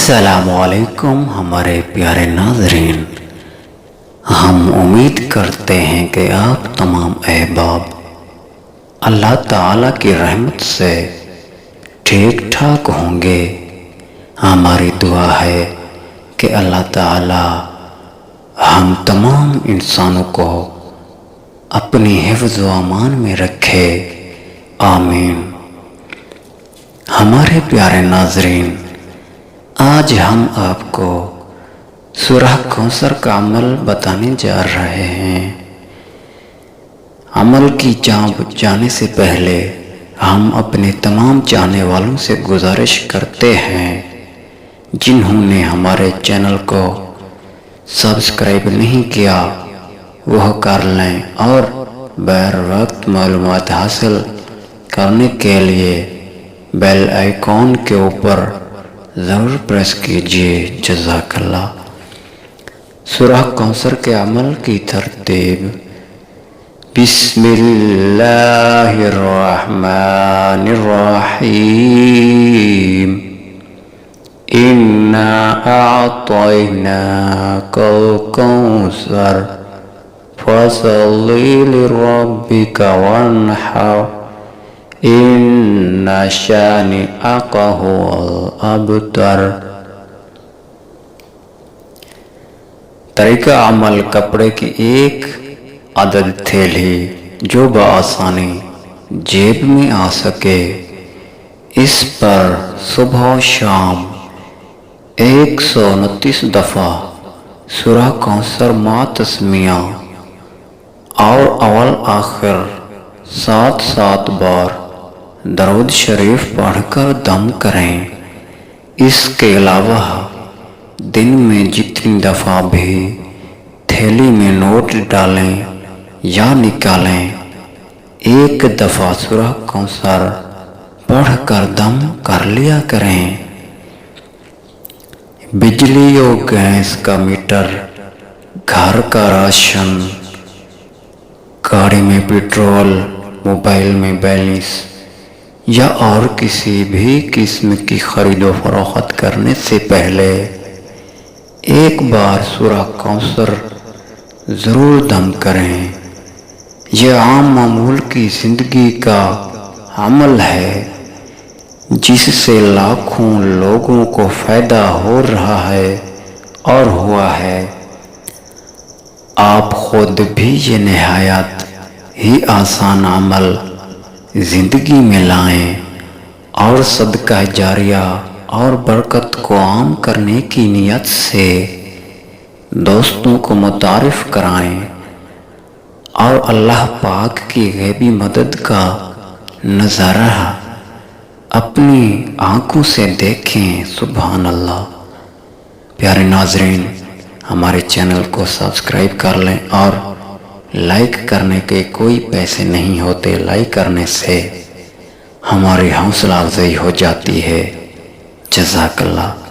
السلام علیکم ہمارے پیارے ناظرین، ہم امید کرتے ہیں کہ آپ تمام احباب اللہ تعالیٰ کی رحمت سے ٹھیک ٹھاک ہوں گے۔ ہماری دعا ہے کہ اللہ تعالیٰ ہم تمام انسانوں کو اپنی حفظ و امان میں رکھے، آمین۔ ہمارے پیارے ناظرین، آج ہم آپ کو سورہ کوثر کا عمل بتانے جا رہے ہیں۔ عمل کی جانے سے پہلے ہم اپنے تمام چاہنے والوں سے گزارش کرتے ہیں جنہوں نے ہمارے چینل کو سبسکرائب نہیں کیا وہ کر لیں، اور بہر وقت معلومات حاصل کرنے کے لیے بیل آئیکن کے اوپر ضرور پریس کیجیے، جزاک اللہ۔ سورہ کوثر کے عمل کی ترتیب: بسم اللہ الرحمن الرحیم، انا اعطیناک الکوثر فصل لربک وانحر ان شانئک هو الابتر۔ طریقہ عمل: کپڑے کی ایک عدد تھیلی جو بآسانی جیب میں آ سکے، اس پر صبح و شام 129 دفعہ سورہ کوثر مع تسمیہ اور اول آخر 7 بار درود شریف پڑھ کر دم کریں۔ اس کے علاوہ دن میں جتنی دفعہ بھی تھیلی میں نوٹ ڈالیں یا نکالیں، 1 دفعہ سورہ کوثر پڑھ کر دم کر لیا کریں۔ بجلی و گیس کا میٹر، گھر کا راشن، گاڑی میں پیٹرول، موبائل میں بیلنس یا اور کسی بھی قسم کی خرید و فروخت کرنے سے پہلے 1 بار سورہ کوثر ضرور دم کریں۔ یہ عام معمول کی زندگی کا عمل ہے جس سے لاکھوں لوگوں کو فائدہ ہو رہا ہے اور ہوا ہے۔ آپ خود بھی یہ نہایت ہی آسان عمل زندگی میں لائیں اور صدقہ جاریہ اور برکت کو عام کرنے کی نیت سے دوستوں کو متعارف کرائیں اور اللہ پاک کی غیبی مدد کا نظارہ اپنی آنکھوں سے دیکھیں۔ سبحان اللہ۔ پیارے ناظرین، ہمارے چینل کو سبسکرائب کر لیں اور لائک کرنے کے کوئی پیسے نہیں ہوتے، لائک کرنے سے ہماری حوصلہ افزائی ہو جاتی ہے، جزاک اللہ۔